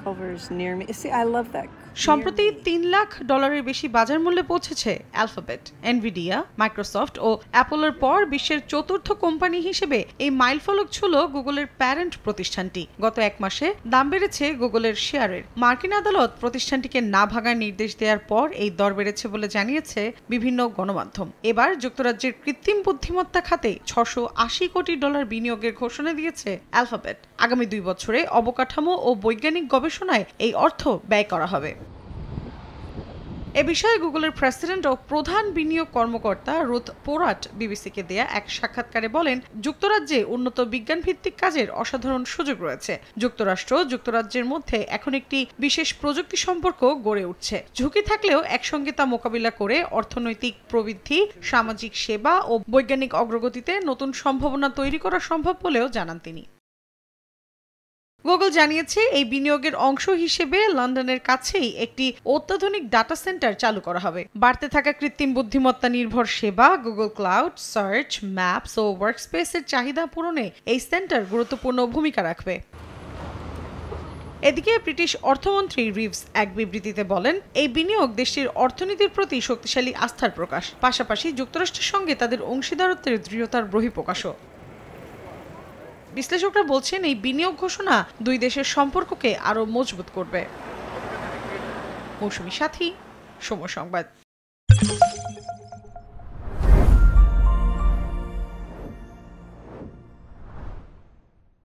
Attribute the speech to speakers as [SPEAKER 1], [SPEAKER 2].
[SPEAKER 1] Culver's near me. See, I love that.
[SPEAKER 2] সম্প্রতি $3 লাখ বেশি বাজার মূল্যে পৌঁছেছে অ্যালফাবেট, এনভিডিয়া, মাইক্রোসফট ও অ্যাপলের পর বিশ্বের চতুর্থ কোম্পানি হিসেবে এই মাইলফলক ছুঁল গুগলের প্যারেন্ট প্রতিষ্ঠানটি। গত এক মাসে দাম বেড়েছে গুগলের শেয়ারের। মার্কিন আদালত প্রতিষ্ঠানটিকে না ভাগার নির্দেশ দেওয়ার পর এই দর বেড়েছে বলে জানিয়েছে বিভিন্ন গণমাধ্যম। এবার যুক্তরাজ্যের কৃত্রিম বুদ্ধিমত্তা খাতে $680 কোটি বিনিয়োগের ঘোষণা দিয়েছে অ্যালফাবেট। আগামী 2 বছরে অবকাঠামো ও বৈজ্ঞানিক গবেষণায় এই অর্থ ব্যয় করা হবে। এ বিষয়ে গুগলের প্রেসিডেন্ট ও প্রধান বিনিয়োগ কর্মকর্তা রুথ পোরাট বিবিসিকে দেয়া এক সাক্ষাৎকারে বলেন, যুক্তরাজ্যে উন্নত বিজ্ঞান ভিত্তিক কাজের অসাধারণ সুযোগ রয়েছে। যুক্তরাষ্ট্র যুক্তরাজ্যের মধ্যে এখন একটি বিশেষ প্রযুক্তি সম্পর্ক গড়ে উঠছে। ঝুঁকি থাকলেও একসঙ্গে তা মোকাবিলা করে অর্থনৈতিক প্রবৃদ্ধি, সামাজিক সেবা ও বৈজ্ঞানিক অগ্রগতিতে নতুন সম্ভাবনা তৈরি করা সম্ভব বলেও জানান তিনি। গুগল জানিয়েছে এই বিনিয়োগের অংশ হিসেবে লন্ডনের কাছেই একটি অত্যাধুনিক ডাটা সেন্টার চালু করা হবে। বাড়তে থাকা কৃত্রিম বুদ্ধিমত্তা নির্ভর সেবা, গুগল ক্লাউড, সার্চ, ম্যাপস ও ওয়ার্কস্পেসের চাহিদা পূরণে এই সেন্টার গুরুত্বপূর্ণ ভূমিকা রাখবে। এদিকে ব্রিটিশ অর্থমন্ত্রী রিভস এক বিবৃতিতে বলেন, এই বিনিয়োগ দেশটির অর্থনীতির প্রতি শক্তিশালী আস্থার প্রকাশ, পাশাপাশি যুক্তরাষ্ট্রের সঙ্গে তাদের অংশীদারত্বের দৃঢ়তার বহিঃপ্রকাশও। বিশ্লেষকরা বলছেন, এই বিনিয়োগ ঘোষণা দুই দেশের সম্পর্ককে আরও মজবুত করবে। মৌসুমী সাথী, সময় সংবাদ।